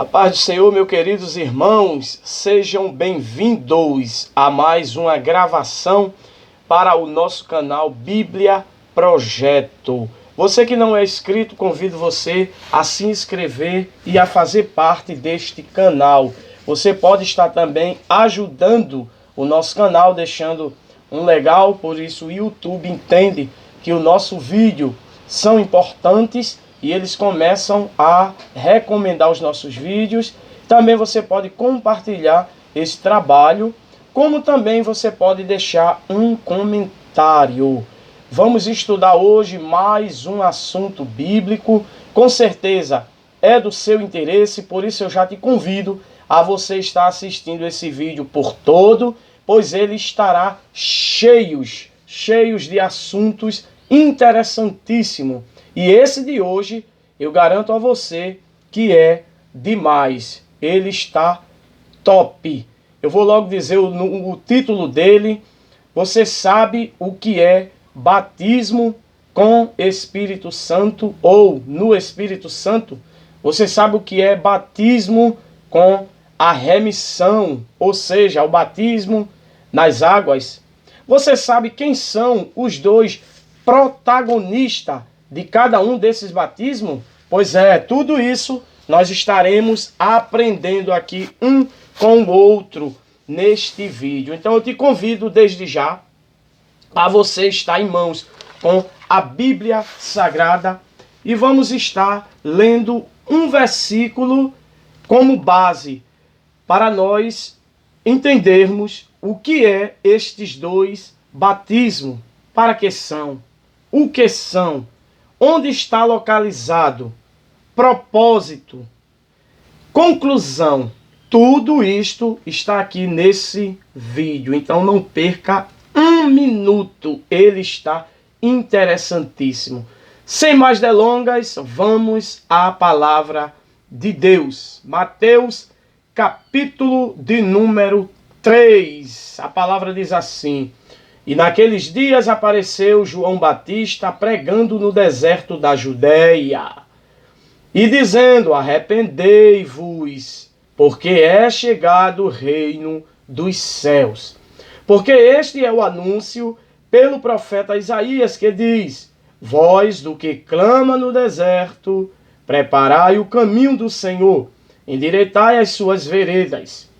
A paz do Senhor, meus queridos irmãos, sejam bem-vindos a mais uma gravação para o nosso canal Bíblia Projeto. Você que não é inscrito, convido você a se inscrever e a fazer parte deste canal. Você pode estar também ajudando o nosso canal, deixando um legal, por isso o YouTube entende que o nosso vídeo são importantes e eles começam a recomendar os nossos vídeos. Também você pode compartilhar esse trabalho, como também você pode deixar um comentário. Vamos estudar hoje mais um assunto bíblico. Com certeza é do seu interesse, por isso eu já te convido a você estar assistindo esse vídeo por todo, pois ele estará cheios de assuntos interessantíssimos. E esse de hoje, eu garanto a você que é demais. Ele está top. Eu vou logo dizer o título dele. Você sabe o que é batismo com Espírito Santo ou no Espírito Santo? Você sabe o que é batismo com a remissão, ou seja, o batismo nas águas? Você sabe quem são os dois protagonistas de cada um desses batismos? Pois é, tudo isso nós estaremos aprendendo aqui um com o outro neste vídeo. Então eu te convido desde já a você estar em mãos com a Bíblia Sagrada e vamos estar lendo um versículo como base para nós entendermos o que é estes dois batismos, para que são, o que são, onde está localizado, propósito, conclusão. Tudo isto está aqui nesse vídeo, então não perca um minuto, ele está interessantíssimo. Sem mais delongas, vamos à palavra de Deus. Mateus, capítulo de número 3. A palavra diz assim: E naqueles dias apareceu João Batista pregando no deserto da Judéia e dizendo: Arrependei-vos, porque é chegado o reino dos céus. Porque este é o anúncio pelo profeta Isaías, que diz: Voz do que clama no deserto, preparai o caminho do Senhor, endireitai as suas veredas.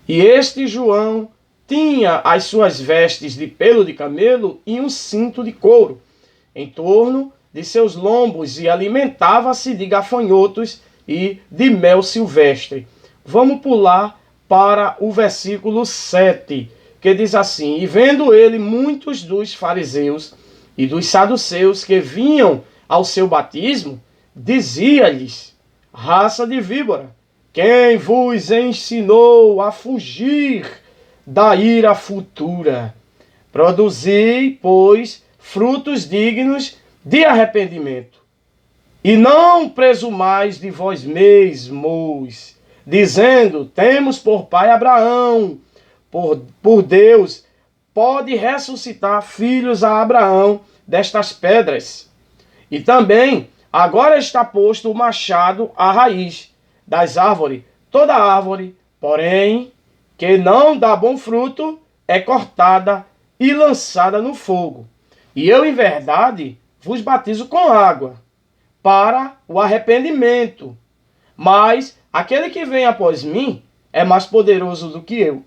E este João tinha as suas vestes de pelo de camelo e um cinto de couro em torno de seus lombos, e alimentava-se de gafanhotos e de mel silvestre. Vamos pular para o versículo 7, que diz assim: E vendo ele muitos dos fariseus e dos saduceus que vinham ao seu batismo, dizia-lhes: Raça de víbora, quem vos ensinou a fugir da ira futura? Produzi, pois, frutos dignos de arrependimento. E não presumais de vós mesmos, dizendo: Temos por pai Abraão. Por Deus, pode ressuscitar filhos a Abraão destas pedras. E também, agora está posto o machado à raiz das árvores. Toda árvore, porém, que não dá bom fruto, é cortada e lançada no fogo. E eu, em verdade, vos batizo com água, para o arrependimento. Mas aquele que vem após mim é mais poderoso do que eu.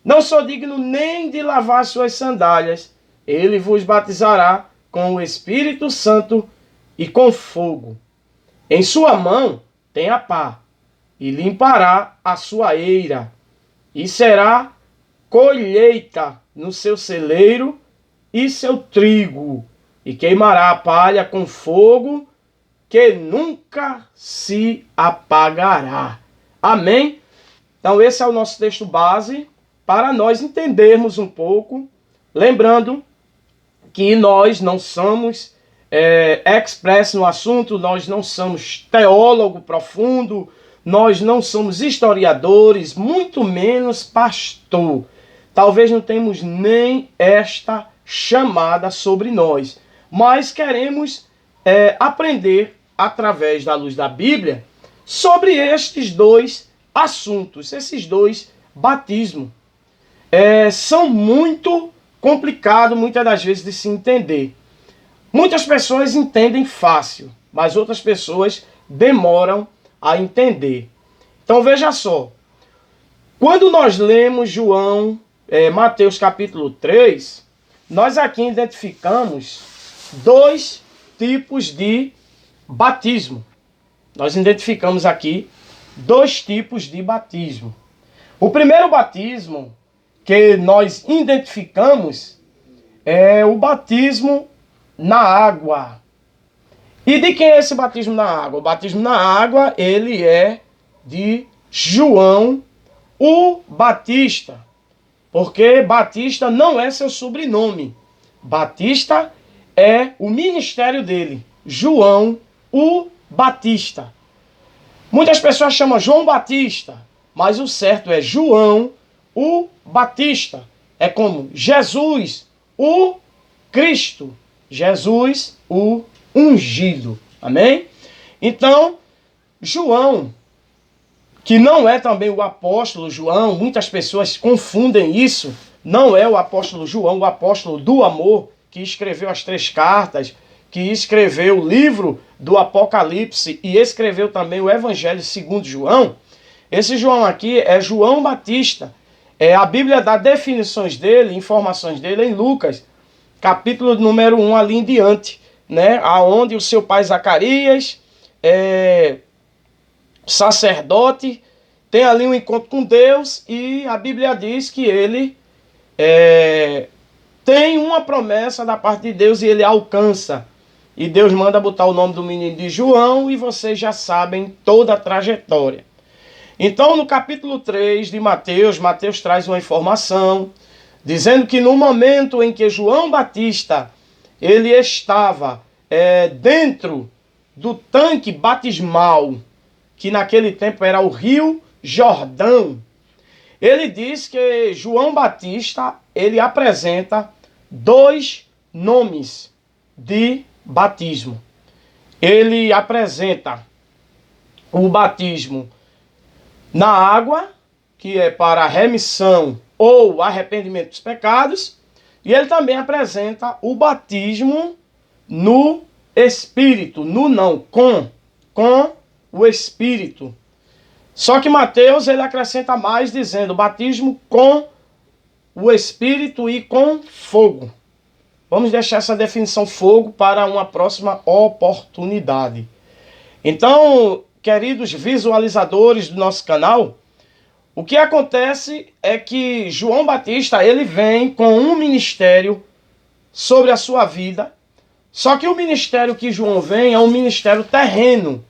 Não sou digno nem de lavar suas sandálias. Ele vos batizará com o Espírito Santo e com fogo. Em sua mão tem a pá, e limpará a sua eira, e será colheita no seu celeiro e seu trigo, e queimará a palha com fogo, que nunca se apagará. Amém? Então esse é o nosso texto base, para nós entendermos um pouco, lembrando que nós não somos express no assunto, nós não somos teólogo profundo, nós não somos historiadores, muito menos pastor. Talvez não temos nem esta chamada sobre nós, mas queremos aprender através da luz da Bíblia sobre estes dois assuntos, esses dois batismos. São muito complicados, muitas das vezes, de se entender. Muitas pessoas entendem fácil, mas outras pessoas demoram a entender. Então veja só, quando nós lemos Mateus capítulo 3, nós aqui identificamos dois tipos de batismo. Nós identificamos aqui dois tipos de batismo. O primeiro batismo que nós identificamos é o batismo na água. E de quem é esse batismo na água? O batismo na água, ele é de João o Batista. Porque Batista não é seu sobrenome. Batista é o ministério dele. João o Batista. Muitas pessoas chamam João Batista, mas o certo é João o Batista. É como Jesus o Cristo. Jesus o ungido. Amém? Então, João, que não é também o apóstolo João, muitas pessoas confundem isso, não é o apóstolo João, o apóstolo do amor, que escreveu as 3 cartas, que escreveu o livro do Apocalipse e escreveu também o Evangelho segundo João. Esse João aqui é João Batista. A Bíblia dá definições dele, informações dele em Lucas, capítulo número 1 ali em diante, né? Aonde o seu pai Zacarias, sacerdote, tem ali um encontro com Deus e a Bíblia diz que ele tem uma promessa da parte de Deus e ele alcança. E Deus manda botar o nome do menino de João e vocês já sabem toda a trajetória. Então, no capítulo 3 de Mateus, Mateus traz uma informação dizendo que no momento em que João Batista ele estava dentro do tanque batismal, que naquele tempo era o Rio Jordão, ele diz que João Batista ele apresenta 2 nomes de batismo. Ele apresenta o batismo na água, que é para a remissão ou arrependimento dos pecados, e ele também apresenta o batismo no Espírito, com o Espírito. Só que Mateus ele acrescenta mais dizendo batismo com o Espírito e com fogo. Vamos deixar essa definição fogo para uma próxima oportunidade. Então, queridos visualizadores do nosso canal, o que acontece é que João Batista ele vem com um ministério sobre a sua vida, só que o ministério que João vem é um ministério terreno.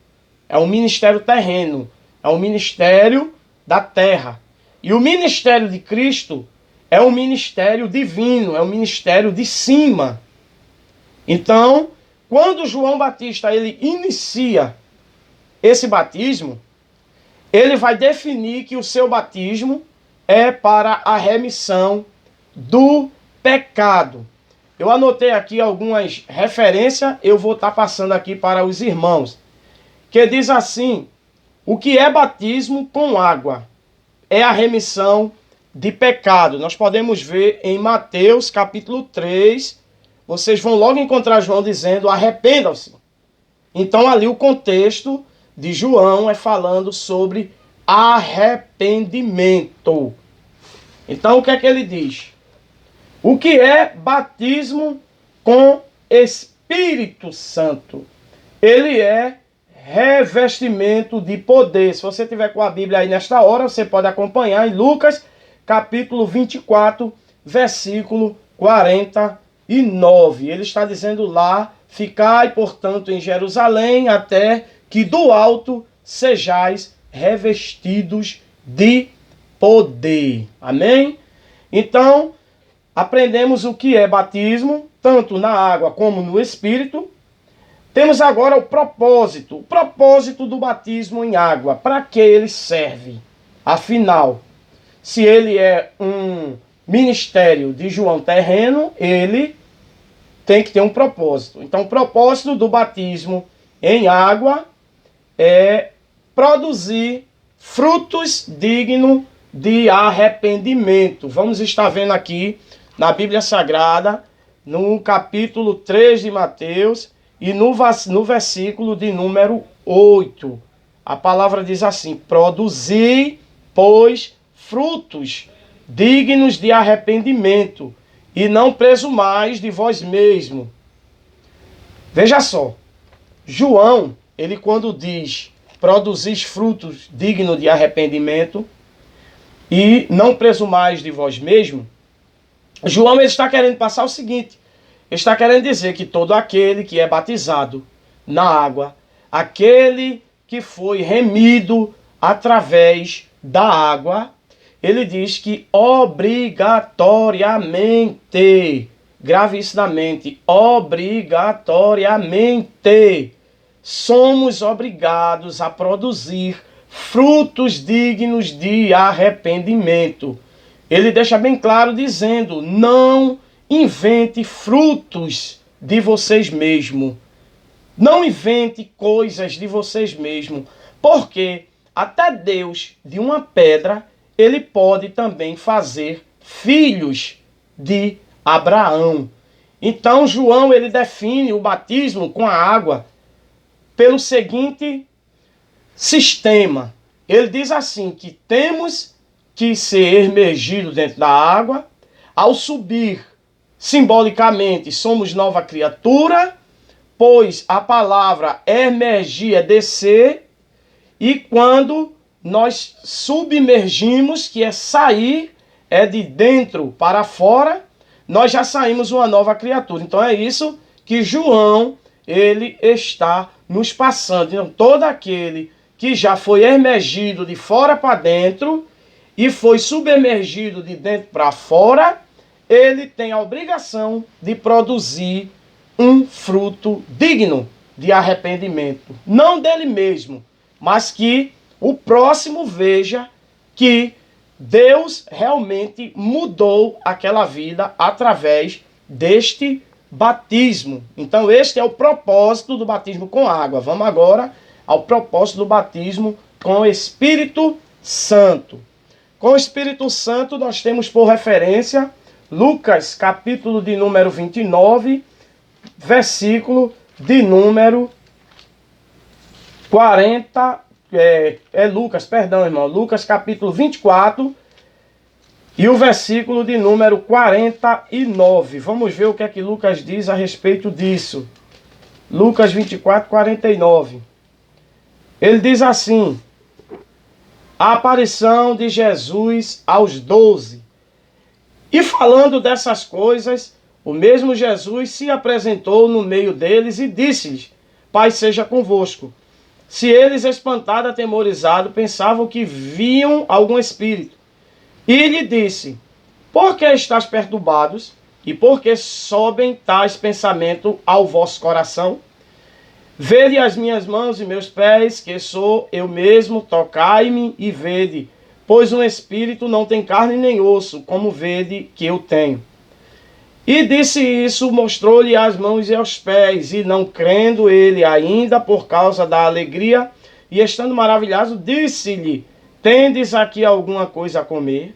É um ministério terreno. É um ministério da terra. E o ministério de Cristo é um ministério divino. É um ministério de cima. Então, quando João Batista ele inicia esse batismo, ele vai definir que o seu batismo é para a remissão do pecado. Eu anotei aqui algumas referências, eu vou estar passando aqui para os irmãos. Que diz assim: o que é batismo com água? É a remissão de pecado. Nós podemos ver em Mateus capítulo 3, vocês vão logo encontrar João dizendo arrependam-se. Então ali o contexto de João é falando sobre arrependimento. Então o que é que ele diz? O que é batismo com Espírito Santo? Ele é revestimento de poder. Se você tiver com a Bíblia aí nesta hora, você pode acompanhar em Lucas, capítulo 24, versículo 49. Ele está dizendo lá: ficai, portanto, em Jerusalém, até que do alto sejais revestidos de poder. Amém? Então, aprendemos o que é batismo, tanto na água como no Espírito. Temos agora o propósito do batismo em água. Para que ele serve? Afinal, se ele é um ministério de João terreno, ele tem que ter um propósito. Então, o propósito do batismo em água é produzir frutos dignos de arrependimento. Vamos estar vendo aqui na Bíblia Sagrada, no capítulo 3 de Mateus e no versículo de número 8. A palavra diz assim: produzi, pois, frutos dignos de arrependimento, e não presumais de vós mesmo. Veja só, João, ele quando diz produzis frutos dignos de arrependimento e não presumais de vós mesmo, João ele está querendo passar o seguinte: está querendo dizer que todo aquele que é batizado na água, aquele que foi remido através da água, ele diz que obrigatoriamente, grave isso na mente, obrigatoriamente, somos obrigados a produzir frutos dignos de arrependimento. Ele deixa bem claro dizendo: não invente frutos de vocês mesmos. Não invente coisas de vocês mesmos. Porque até Deus, de uma pedra, ele pode também fazer filhos de Abraão. Então João ele define o batismo com a água pelo seguinte sistema. Ele diz assim que temos que ser emergidos dentro da água. Ao subir, simbolicamente, somos nova criatura, pois a palavra emergir é descer, e quando nós submergimos, que é sair, é de dentro para fora, nós já saímos uma nova criatura. Então é isso que João ele está nos passando. Então, todo aquele que já foi emergido de fora para dentro e foi submergido de dentro para fora, ele tem a obrigação de produzir um fruto digno de arrependimento. Não dele mesmo, mas que o próximo veja que Deus realmente mudou aquela vida através deste batismo. Então este é o propósito do batismo com água. Vamos agora ao propósito do batismo com o Espírito Santo. Com o Espírito Santo nós temos por referência Lucas capítulo de número 29, versículo de número 40, Lucas capítulo 24 e o versículo de número 49. Vamos ver o que é que Lucas diz a respeito disso. Lucas 24, 49. Ele diz assim: a aparição de Jesus aos 12. E falando dessas coisas, o mesmo Jesus se apresentou no meio deles e disse-lhes: Pai seja convosco. Se eles, espantados, atemorizados, pensavam que viam algum espírito. E lhe disse: por que estás perturbados? E por que sobem tais pensamentos ao vosso coração? Vede as minhas mãos e meus pés, que sou eu mesmo, tocai-me e vede. Pois um espírito não tem carne nem osso, como vede que eu tenho. E disse isso, mostrou-lhe as mãos e os pés, e não crendo ele ainda por causa da alegria, e estando maravilhado, disse-lhe: tendes aqui alguma coisa a comer?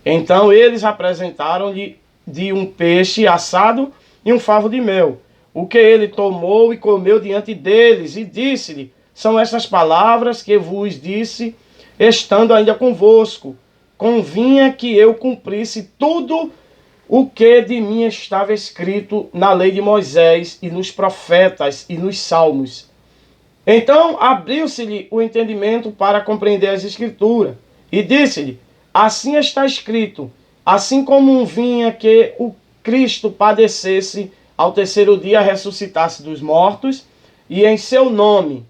Então eles apresentaram-lhe de um peixe assado e um favo de mel, o que ele tomou e comeu diante deles, e disse-lhe: são estas palavras que vos disse, estando ainda convosco. Convinha que eu cumprisse tudo o que de mim estava escrito na lei de Moisés e nos profetas e nos salmos. Então abriu-se-lhe o entendimento para compreender as escrituras, e disse-lhe: assim está escrito, assim como vinha que o Cristo padecesse, ao terceiro dia ressuscitasse dos mortos, e em seu nome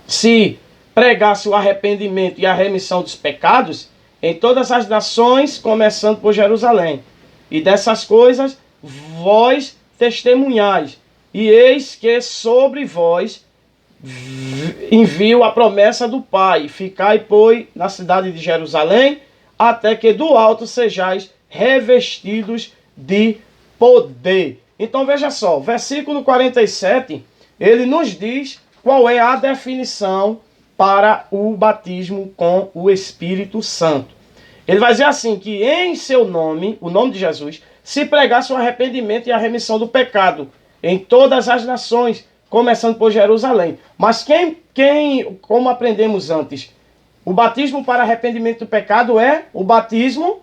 se pregasse o arrependimento e a remissão dos pecados em todas as nações, começando por Jerusalém. E dessas coisas vós testemunhais, e eis que sobre vós envio a promessa do Pai: ficai, pois, na cidade de Jerusalém, até que do alto sejais revestidos de poder. Então veja só, versículo 47, ele nos diz qual é a definição para o batismo com o Espírito Santo. Ele vai dizer assim, que em seu nome, o nome de Jesus, se pregasse o arrependimento e a remissão do pecado em todas as nações, começando por Jerusalém. Mas como aprendemos antes, o batismo para arrependimento do pecado é o batismo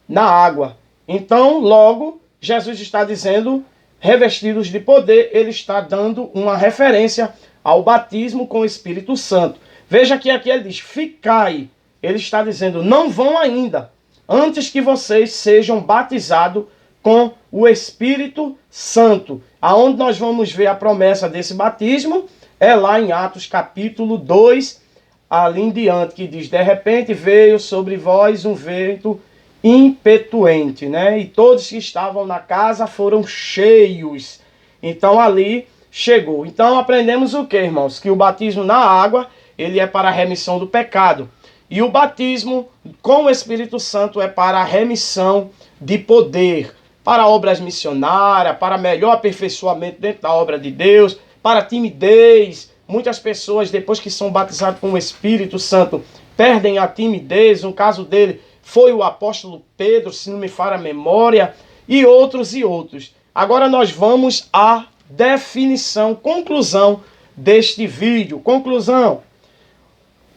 na água. Então, logo, Jesus está dizendo, revestidos de poder, ele está dando uma referência ao batismo com o Espírito Santo. Veja que aqui ele diz, ficai. Ele está dizendo, não vão ainda, antes que vocês sejam batizados com o Espírito Santo. Aonde nós vamos ver a promessa desse batismo é lá em Atos capítulo 2, ali em diante, que diz, de repente veio sobre vós um vento impetuente, né? E todos que estavam na casa foram cheios. Então ali chegou. Então aprendemos o que, irmãos? Que o batismo na água, ele é para a remissão do pecado. E o batismo com o Espírito Santo é para a remissão de poder, para obras missionárias, para melhor aperfeiçoamento dentro da obra de Deus, para timidez. Muitas pessoas, depois que são batizadas com o Espírito Santo, perdem a timidez. Um caso dele foi o apóstolo Pedro, se não me falha a memória, e outros e outros. Agora nós vamos à definição, conclusão deste vídeo. Conclusão.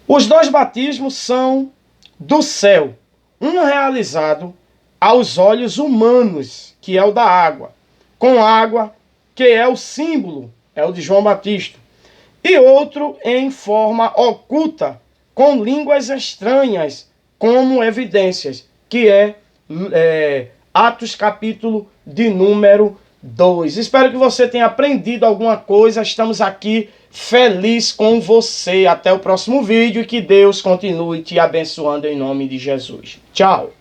Os dois batismos são do céu. Um realizado aos olhos humanos, que é o da água. Com água, que é o símbolo, é o de João Batista. E outro em forma oculta, com línguas estranhas, como evidências, que é Atos capítulo de número 2. Espero que você tenha aprendido alguma coisa. Estamos aqui feliz com você. Até o próximo vídeo e que Deus continue te abençoando em nome de Jesus. Tchau!